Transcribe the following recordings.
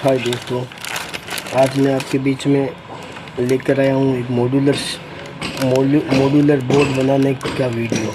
हाय दोस्तों, आज मैं आपके बीच में लेकर आया हूँ एक मॉड्यूलर बोर्ड बनाने का वीडियो।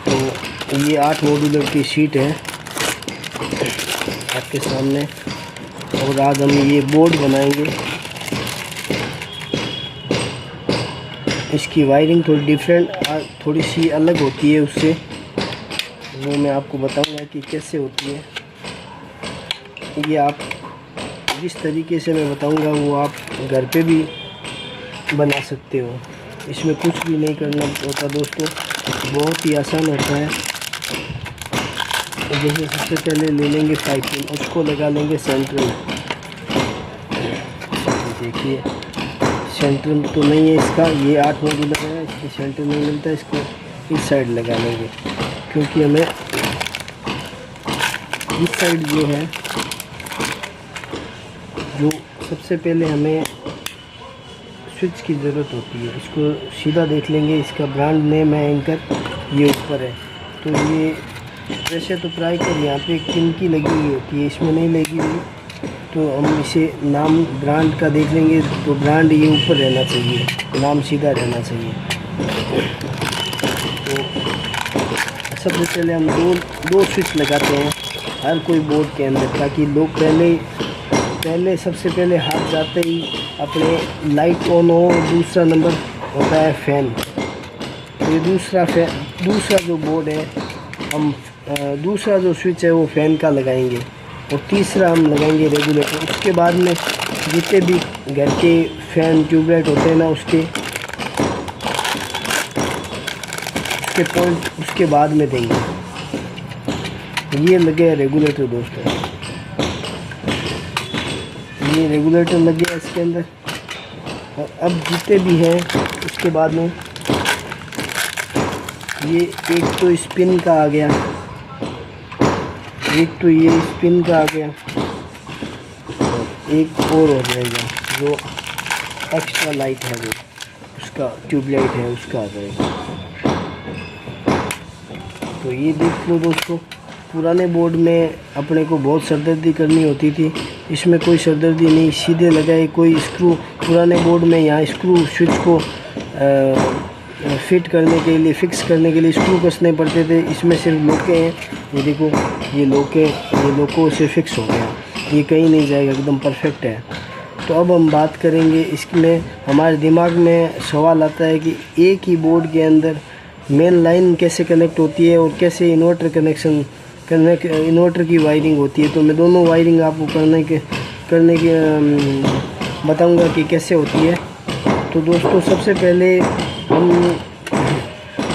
तो ये 8 मॉड्यूलर की शीट है आपके सामने और आज हम ये बोर्ड बनाएंगे। इसकी वायरिंग थोड़ी सी अलग होती है उससे, वो मैं आपको बताऊंगा कि कैसे होती है। ये आप जिस तरीके से मैं बताऊंगा वो आप घर पे भी बना सकते हो। इसमें कुछ भी नहीं करना होता दोस्तों, बहुत ही आसान होता है। जैसे सबसे पहले ले लेंगे 5 पिन, उसको लगा लेंगे सेंटर में। देखिए सेंटर तो नहीं है इसका, ये 8 मॉड्यूलर है, इसके सेंटर नहीं मिलता, इसको इस साइड लगा लेंगे क्योंकि हमें इस साइड जो है, जो सबसे पहले हमें स्विच की ज़रूरत होती है। इसको सीधा देख लेंगे, इसका ब्रांड नेम है एंकर, ये ऊपर है। तो ये वैसे तो प्राय कर यहाँ पे किन की लगी हुई होती है, इसमें नहीं लगी हुई, तो हम इसे नाम ब्रांड का देख लेंगे। तो ब्रांड ये ऊपर रहना चाहिए, नाम सीधा रहना चाहिए। तो सबसे पहले हम दो स्विच लगाते हैं हर कोई बोर्ड के अंदर, ताकि लोग पहले सबसे पहले हाथ जाते ही अपने लाइट ऑन हो। दूसरा नंबर होता है फ़ैन। तो ये दूसरा जो बोर्ड है, हम दूसरा जो स्विच है वो फ़ैन का लगाएंगे और तीसरा हम लगाएंगे रेगुलेटर। उसके बाद में जितने भी घर के फ़ैन ट्यूबलाइट होते हैं ना, उसके पॉइंट उसके बाद में देंगे। ये लगे रेगुलेटर दोस्तों, ये रेगुलेटर लग गया इसके अंदर। और अब जितने भी हैं उसके बाद में ये एक तो स्पिन का आ गया, एक तो ये स्पिन का आ गया, एक और हो जाएगा जो एक्स्ट्रा लाइट है, वो उसका ट्यूबलाइट है, उसका आ जाएगा। तो ये देख लो दोस्तों, पुराने बोर्ड में अपने को बहुत सरदर्दी करनी होती थी, इसमें कोई सरदर्दी नहीं, सीधे लगाए। कोई स्क्रू पुराने बोर्ड में यहाँ स्क्रू स्विच को फिट करने के लिए, फिक्स करने के लिए स्क्रू कसने पड़ते थे। इसमें सिर्फ लोके हैं, ये देखो ये लोकों से फिक्स हो गया, ये कहीं नहीं जाएगा, एकदम परफेक्ट है। तो अब हम बात करेंगे, इसमें हमारे दिमाग में सवाल आता है कि एक ही बोर्ड के अंदर मेन लाइन कैसे कनेक्ट होती है और कैसे इन्वर्टर की वायरिंग होती है। तो मैं दोनों वायरिंग आपको करने के बताऊंगा कि कैसे होती है। तो दोस्तों सबसे पहले हम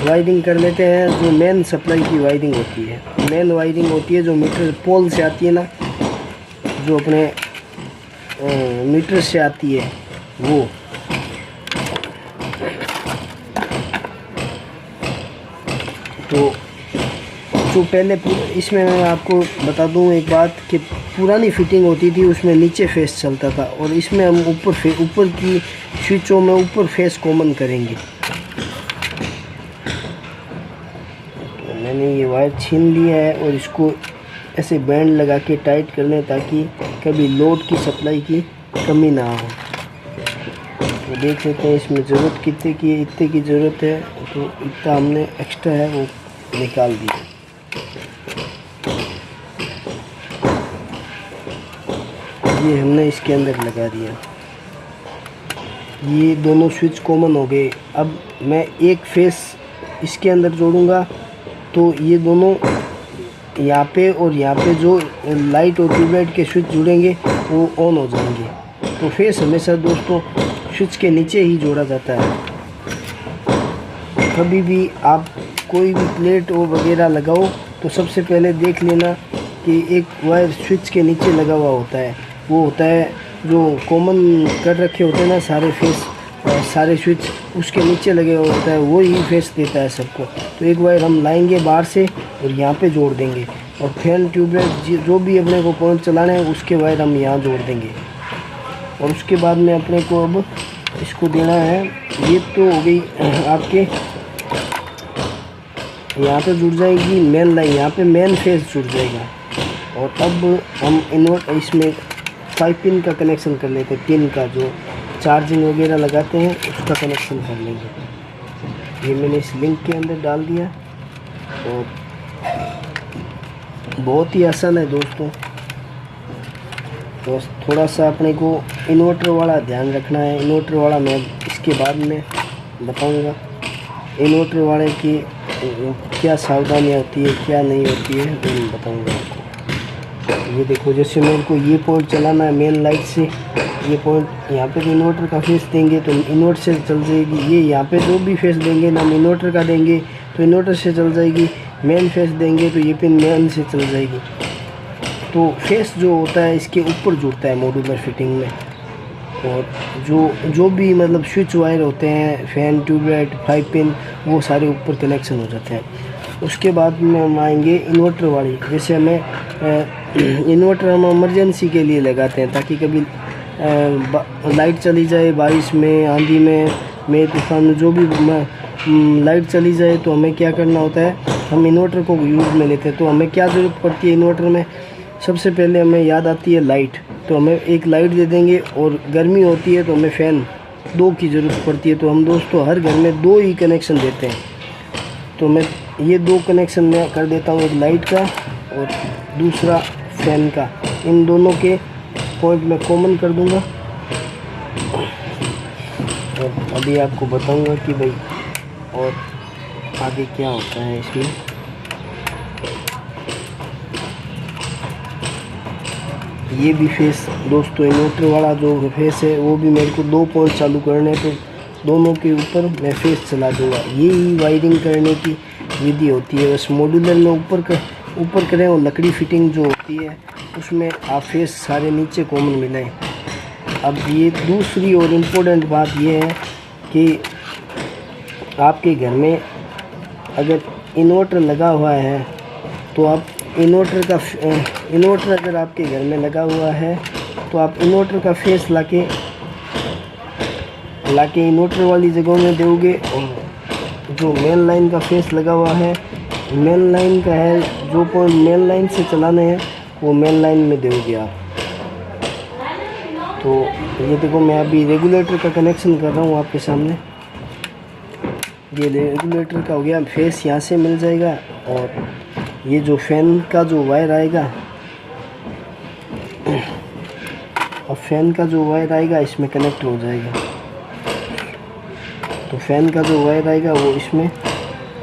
वायरिंग कर लेते हैं जो मेन सप्लाई की वायरिंग होती है। मेन वायरिंग होती है जो मीटर पोल से आती है ना, जो अपने मीटर से आती है वो। तो जो पहले इसमें मैं आपको बता दूं एक बात कि पुरानी फिटिंग होती थी, उसमें नीचे फेस चलता था, और इसमें हम ऊपर की स्विचों में ऊपर फेस कॉमन करेंगे। तो मैंने ये वायर छीन लिया है और इसको ऐसे बैंड लगा के टाइट कर लें ताकि कभी लोड की सप्लाई की कमी ना हो। तो देख लेते हैं इसमें ज़रूरत कितने की है। इतने की ज़रूरत है, तो इतना हमने एक्स्ट्रा है वो निकाल दिया। ये हमने इसके अंदर लगा दिया। ये दोनों स्विच कॉमन हो गए। अब मैं एक फेस इसके अंदर जोड़ूंगा, तो ये दोनों यहाँ पे और यहाँ पे जो लाइट और ट्यूबलाइट के स्विच जुड़ेंगे वो ऑन हो जाएंगे। तो फेस हमेशा दोस्तों स्विच के नीचे ही जोड़ा जाता है। कभी भी आप कोई भी प्लेट और वगैरह लगाओ तो सबसे पहले देख लेना कि एक वायर स्विच के नीचे लगा हुआ होता है, वो होता है जो कॉमन कर रखे होते हैं ना सारे फेस, सारे स्विच उसके नीचे लगे हुआ होता है, वो ही फेस देता है सबको। तो एक वायर हम लाएंगे बाहर से और यहाँ पे जोड़ देंगे, और फैन ट्यूबलाइट जो भी अपने को पॉइंट चलाना है उसके वायर हम यहाँ जोड़ देंगे। और उसके बाद में अपने को अब इसको देना है। ये तो हो गई आपके, यहाँ पे जुड़ जाएगी मेन लाइन, यहाँ पे मेन फेस जुड़ जाएगा। और अब हम इसमें 5 पिन का कनेक्शन कर लेते हैं, पिन का जो चार्जिंग वगैरह लगाते हैं उसका कनेक्शन कर लेंगे। ये मैंने इस लिंक के अंदर डाल दिया और बहुत ही आसान है दोस्तों। तो थोड़ा सा अपने को इन्वर्टर वाला ध्यान रखना है। इन्वर्टर वाला मैं इसके बाद में बताऊंगा, इन्वर्टर वाले की क्या सावधानियाँ होती है क्या नहीं होती है वो मैं बताऊंगा आपको। ये देखो, जैसे मेरे को ये पॉइंट चलाना है मेन लाइट से, ये पॉइंट यहाँ पे तो इन्वर्टर का फेस देंगे तो इन्वर्टर से चल जाएगी। ये यहाँ पे जो भी फेस देंगे ना, हम इन्वर्टर का देंगे तो इन्वर्टर से चल जाएगी, मेन फेस देंगे तो ये पिन मेन से चल जाएगी। तो फेस जो होता है इसके ऊपर जुड़ता है मॉड्यूलर फिटिंग में, और जो भी मतलब स्विच वायर होते हैं, फैन, ट्यूबलाइट, 5 पिन, वो सारे ऊपर कनेक्शन हो जाते हैं। उसके बाद में हम आएंगे इन्वर्टर वाली। जैसे हमें इन्वर्टर हम इमरजेंसी के लिए लगाते हैं ताकि कभी लाइट चली जाए, बारिश में, आंधी में तूफान में जो भी लाइट चली जाए तो हमें क्या करना होता है, हम इन्वर्टर को यूज़ में लेते हैं। तो हमें क्या ज़रूरत पड़ती है इन्वर्टर में, सबसे पहले हमें याद आती है लाइट। तो हमें एक लाइट दे देंगे, और गर्मी होती है तो हमें फ़ैन 2 की ज़रूरत पड़ती है। तो हम दोस्तों हर घर में 2 ही कनेक्शन देते हैं। तो मैं ये 2 कनेक्शन मैं कर देता हूँ, एक लाइट का और दूसरा फ़ैन का। इन दोनों के पॉइंट मैं कॉमन कर दूँगा और अभी आपको बताऊँगा कि भाई और आगे क्या होता है इसमें। ये भी फेस दोस्तों, इन्वर्टर वाला जो फेस है वो भी मेरे को 2 पॉइंट चालू करने हैं, तो दोनों के ऊपर मैं फेस चला दूँगा। ये ही वायरिंग करने की विधि होती है। बस मॉड्यूलर में ऊपर करें और लकड़ी फिटिंग जो होती है उसमें आप फेस सारे नीचे कॉमन मिलाएं। अब ये दूसरी और इम्पोर्टेंट बात ये है कि आपके घर में अगर इन्वर्टर लगा हुआ है तो आप इन्वर्टर अगर आपके घर में लगा हुआ है तो आप इन्वर्टर का फेस लाके इन्वर्टर वाली जगहों में दोगे, और जो मेन लाइन का फेस लगा हुआ है, मेन लाइन का है, जो पॉइंट मेन लाइन से चलाने हैं वो मेन लाइन में दोगे आप। तो ये देखो, मैं अभी रेगुलेटर का कनेक्शन कर रहा हूँ आपके सामने। ये रेगुलेटर का हो गया, फेस यहाँ से मिल जाएगा, और ये जो फैन का जो वायर आएगा, और फैन का जो वायर आएगा इसमें कनेक्ट हो जाएगा। तो फैन का जो वायर आएगा वो इसमें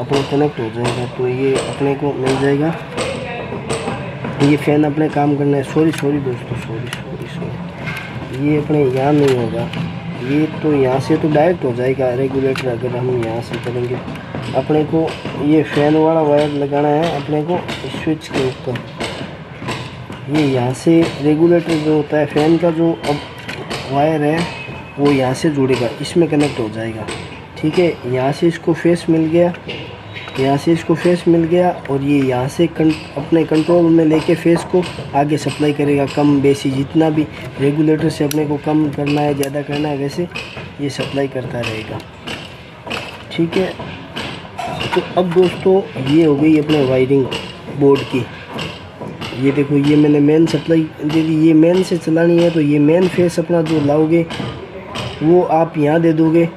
अपने कनेक्ट हो जाएगा, तो ये अपने को मिल जाएगा। ये फ़ैन अपने काम करना है। सॉरी दोस्तों, सॉरी, ये अपने यहाँ नहीं होगा, ये तो यहाँ से तो डायरेक्ट हो जाएगा रेगुलेटर। अगर हम यहाँ से करेंगे, अपने को ये फ़ैन वाला वायर लगाना है अपने को स्विच के ऊपर। ये यहाँ से रेगुलेटर जो होता है, फ़ैन का जो अब वायर है वो यहाँ से जुड़ेगा, इसमें कनेक्ट हो जाएगा। ठीक है, यहाँ से इसको फेस मिल गया, यहाँ से इसको फेस मिल गया, और ये यहाँ से अपने कंट्रोल में लेके फेस को आगे सप्लाई करेगा। कम बेसी जितना भी रेगुलेटर से अपने को कम करना है, ज़्यादा करना है, वैसे ये सप्लाई करता रहेगा। ठीक है, तो अब दोस्तों ये हो गई अपने वायरिंग बोर्ड की। ये देखो, ये मैंने मेन सप्लाई दे दी। ये मेन से चलानी है तो ये मेन फेस अपना जो लाओगे वो आप यहाँ दे दोगे,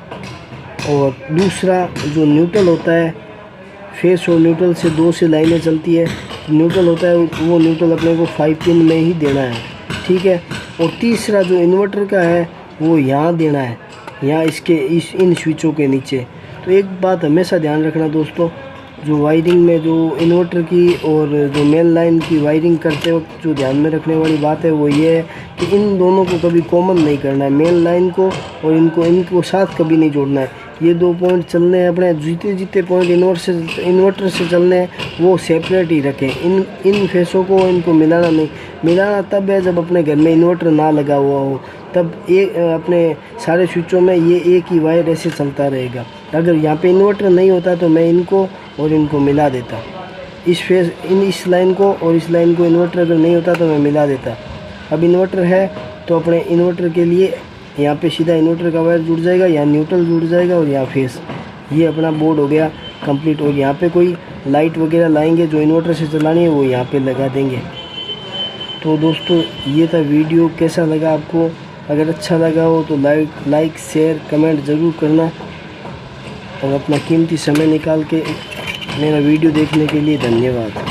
और दूसरा जो न्यूट्रल होता है, फेस और न्यूट्रल से 2 से लाइनें चलती है, न्यूट्रल होता है वो न्यूट्रल अपने को 5 पिन में ही देना है। ठीक है, और तीसरा जो इन्वर्टर का है वो यहाँ देना है, यहाँ इन स्विचों के नीचे। तो एक बात हमेशा ध्यान रखना दोस्तों, जो वायरिंग में जो इन्वर्टर की और जो मेन लाइन की वायरिंग करते वक्त जो ध्यान में रखने वाली बात है वो ये है कि इन दोनों को कभी कॉमन नहीं करना है, मेन लाइन को और इनको साथ कभी नहीं जोड़ना है। ये 2 पॉइंट चलने हैं अपने, जितने पॉइंट इन्वर्टर से चलने हैं वो सेपरेट ही रखें। इन फेसों को इनको मिलाना तब है जब अपने घर में इन्वर्टर ना लगा हुआ हो, तब अपने सारे स्विचों में ये एक ही वायर ऐसे चलता रहेगा। अगर यहाँ पे इन्वर्टर नहीं होता तो मैं इनको और इनको मिला देता, इस लाइन को और इस लाइन को। इन्वर्टर अगर नहीं होता तो मैं मिला देता। अब इन्वर्टर है तो अपने इन्वर्टर के लिए यहाँ पे सीधा इन्वर्टर का वायर जुड़ जाएगा, यहाँ न्यूट्रल जुड़ जाएगा, और यहाँ फेस। ये अपना बोर्ड हो गया कंप्लीट। और यहाँ पे कोई लाइट वगैरह लाएंगे जो इन्वर्टर से चलानी है वो यहाँ पे लगा देंगे। तो दोस्तों ये था वीडियो, कैसा लगा आपको? अगर अच्छा लगा हो तो लाइक शेयर कमेंट ज़रूर करना, और अपना कीमती समय निकाल के मेरा वीडियो देखने के लिए धन्यवाद।